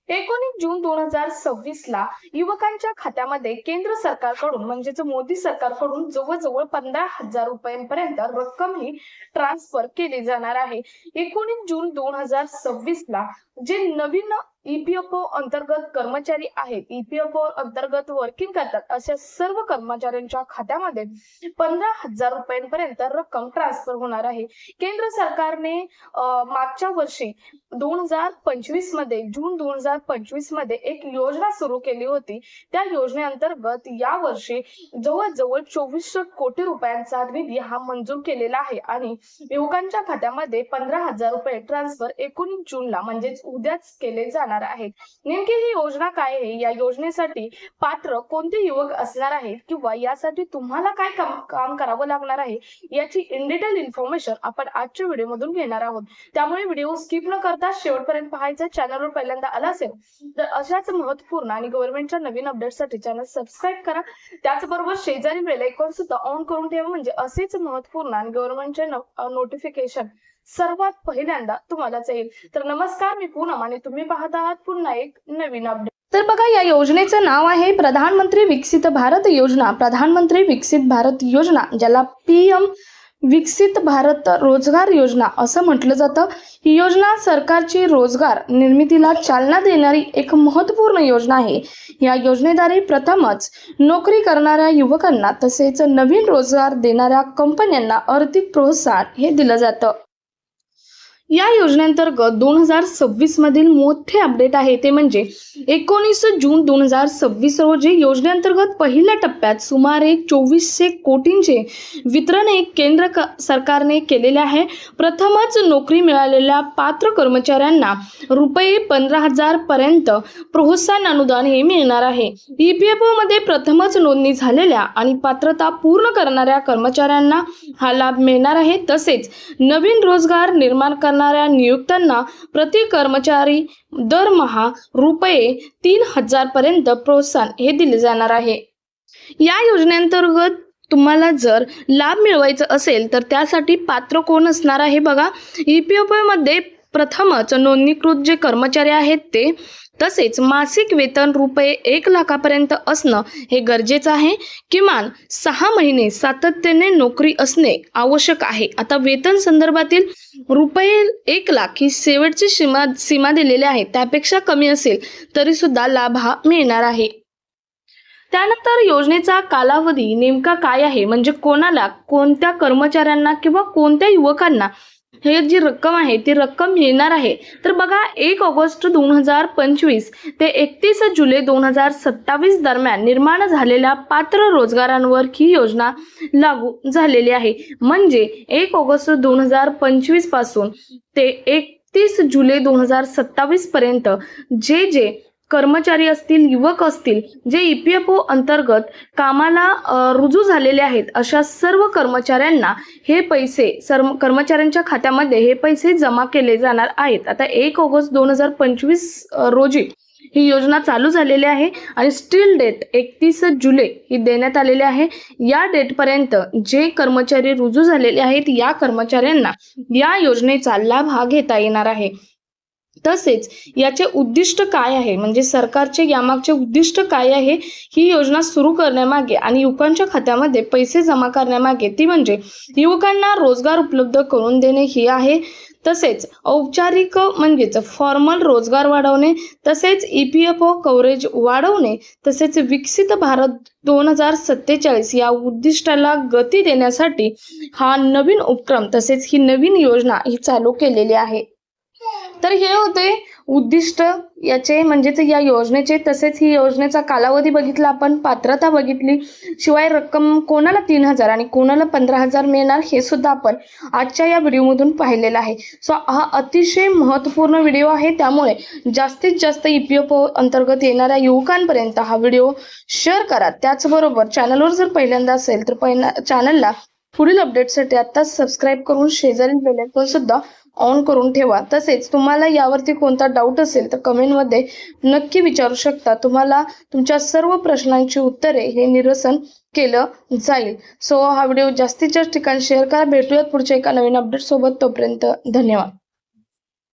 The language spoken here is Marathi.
19 जून 2026 ला युवकांच्या खात्यामध्ये केंद्र सरकारकडून म्हणजेच मोदी सरकारकडून जवळजवळ 15,000 रुपयांपर्यंत रक्कम ही ट्रान्सफर केली जाणार आहे। 19 जून 2026 ला जे नवीन ईपीएफओ अंतर्गत कर्मचारी आहेत, ईपीएफओ अंतर्गत वर्किंग करतात, अशा सर्व कर्मचाऱ्यांच्या खात्यामध्ये 15,000 रुपयांपर्यंत रक्कम ट्रान्सफर होणार आहे। केंद्र सरकारने मागच्या वर्षी 2025 मध्ये जून 2025 मध्ये एक योजना सुरू केली होती। त्या योजनेअंतर्गत या वर्षी जवळजवळ 2400 कोटी रुपयांचा निधी हा मंजूर केलेला आहे आणि युवकांच्या खात्यामध्ये 15,000 रुपये ट्रान्सफर 19 जूनला म्हणजेच उद्याच केले जाणार आहेत। नेमकी ही योजना काय आहे, या योजनेसाठी पात्र कोणते युवक असणार आहेत किंवा यासाठी तुम्हाला काय काम करावं लागणार आहे, याची इन डिटेल इन्फॉर्मेशन आपण आजच्या व्हिडिओ मधून घेणार आहोत। त्यामुळे व्हिडिओ स्किप न करता शेवटपर्यंत पाहायचा। चॅनलवर पहिल्यांदा आला असेल तर अशाच महत्त्वपूर्ण आणि गव्हर्नमेंटच्या नवीन अपडेटसाठी चॅनल सबस्क्राइब करा। त्याचबरोबर शेजारी बेल आयकॉन सुद्धा ऑन करून ठेवा, म्हणजे असेच महत्त्वपूर्ण आणि गव्हर्नमेंटचे नोटिफिकेशन सर्वात पहिल्यांदा तुम्हालाच येईल। तर नमस्कार, मी पूनम आणि तुम्ही पाहत आहात पुन्हा एक नवीन अपडेट। तर बघा, या योजनेचं नाव आहे प्रधानमंत्री विकसित भारत योजना। प्रधानमंत्री विकसित भारत योजना, ज्याला पीएम विकसित भारत रोजगार योजना असं म्हटलं जातं। ही योजना सरकारची रोजगार निर्मितीला चालना देणारी एक महत्त्वपूर्ण योजना आहे। या योजनेद्वारे प्रथमच नोकरी करणाऱ्या युवकांना तसेच नवीन रोजगार देणाऱ्या कंपन्यांना आर्थिक प्रोत्साहन हे दिलं जातं। या योजनेअंतर्गत 2026 मधील मोठे अपडेट आहे ते म्हणजे 19 जून 2026 रोजी योजनेअंतर्गत पहिल्या टप्प्यात सुमारे 2400 कोटींचे वितरण केंद्र सरकारने केलेले आहे। प्रथमच नोकरी मिळालेल्या पात्र कर्मचाऱ्यांना रुपये 15,000 पर्यंत प्रोत्साहन अनुदान हे मिळणार आहे। ईपीएफओ मध्ये प्रथमच नोंदणी झालेल्या आणि पात्रता पूर्ण करणाऱ्या कर्मचाऱ्यांना हा लाभ मिळणार आहे। तसेच नवीन रोजगार निर्माण करणाऱ्या नियुक्तांना प्रति कर्मचारी दरमहा रुपये 3,000 पर्यंत प्रोत्साहन हे दिले जाणार आहे। या योजनेअंतर्गत तुम्हाला जर लाभ मिळवायचा असेल तर त्यासाठी पात्र कोण असणार आहे बघा, ईपीएफओ मध्ये प्रथमच नोंदणीकृत जे कर्मचारी आहेत ते, तसेच मासिक वेतन रुपये 1 लाखापर्यंत असणं हे गरजेचं आहे। किमान 6 महिने सातत्याने नोकरी असणे आवश्यक आहे। आता वेतन संदर्भातील रुपये 1 लाख ही शेवटची सीमा दिलेली आहे, त्यापेक्षा कमी असेल तरी सुद्धा लाभ हा मिळणार आहे। त्यानंतर योजनेचा कालावधी नेमका काय आहे, म्हणजे कोणाला, कोणत्या कर्मचाऱ्यांना किंवा कोणत्या युवकांना हे जी रक्कम आहे ती रक्कम मिळणार आहे, तर बघा 1 ऑगस्ट 2025 ते 31 जुलै 2027 दरम्यान निर्माण झालेल्या पात्र रोजगारांवर ही योजना लागू झालेली आहे। म्हणजे 1 ऑगस्ट 2025 पासून ते 31 जुलै 2027 पर्यंत जे कर्मचारी असतील, युवक असतील, जे ईपीएफओ अंतर्गत कामाला रुजू झालेले आहेत, अशा सर्व कर्मचाऱ्यांना हे पैसे कर्मचाऱ्यांच्या खात्यामध्ये हे पैसे जमा केले जाणार आहेत। आता 1 ऑगस्ट 2025 रोजी ही योजना चालू झालेली आहे आणि स्टिल डेट 31 जुलै ही देण्यात आलेली आहे। या डेट पर्यंत जे कर्मचारी रुजू झालेले आहेत या कर्मचाऱ्यांना या योजनेचा लाभ हा घेता येणार आहे। तसेच याचे उद्दिष्ट काय आहे, म्हणजे सरकारचे यामागचे उद्दिष्ट काय आहे ही योजना सुरू करण्यामागे आणि युवकांच्या खात्यामध्ये पैसे जमा करण्यामागे, ती म्हणजे युवकांना रोजगार उपलब्ध करून देणे ही आहे। तसेच औपचारिक म्हणजेच फॉर्मल रोजगार वाढवणे, तसेच ईपीएफओ कव्हरेज वाढवणे, तसेच विकसित भारत 2047 या उद्दिष्टाला गती देण्यासाठी हा नवीन उपक्रम तसेच ही नवीन योजना ही चालू केलेली आहे। तर हे होते उद्दिष्ट याचे, म्हणजेच या योजनेचे। तसेच ही योजनेचा कालावधी बघितला आपण, पात्रता बघितली, शिवाय रक्कम कोणाला 3,000 आणि कोणाला 15,000 मिळणार हे सुद्धा आपण आजच्या या व्हिडिओमधून पाहिलेलं आहे। सो हा अतिशय महत्त्वपूर्ण व्हिडिओ आहे, त्यामुळे जास्तीत जास्त ईपीएफओ अंतर्गत येणाऱ्या युवकांपर्यंत हा व्हिडिओ शेअर करा। त्याचबरोबर चॅनलवर जर पहिल्यांदा असेल तर चॅनलला पुढील अपडेटसाठी आत्ताच सबस्क्राइब करून शेजारील बेल आयकॉन सुद्धा ऑन करून ठेवा। तसेच तुम्हाला यावरती कोणता डाऊट असेल तर कमेंटमध्ये नक्की विचारू शकता, तुम्हाला तुमच्या सर्व प्रश्नांची उत्तरे हे निरसन केलं जाईल। सो हा व्हिडिओ जास्तीत जास्त ठिकाणी शेअर करा। भेटूयात पुढच्या एका नवीन अपडेट सोबत, तोपर्यंत धन्यवाद।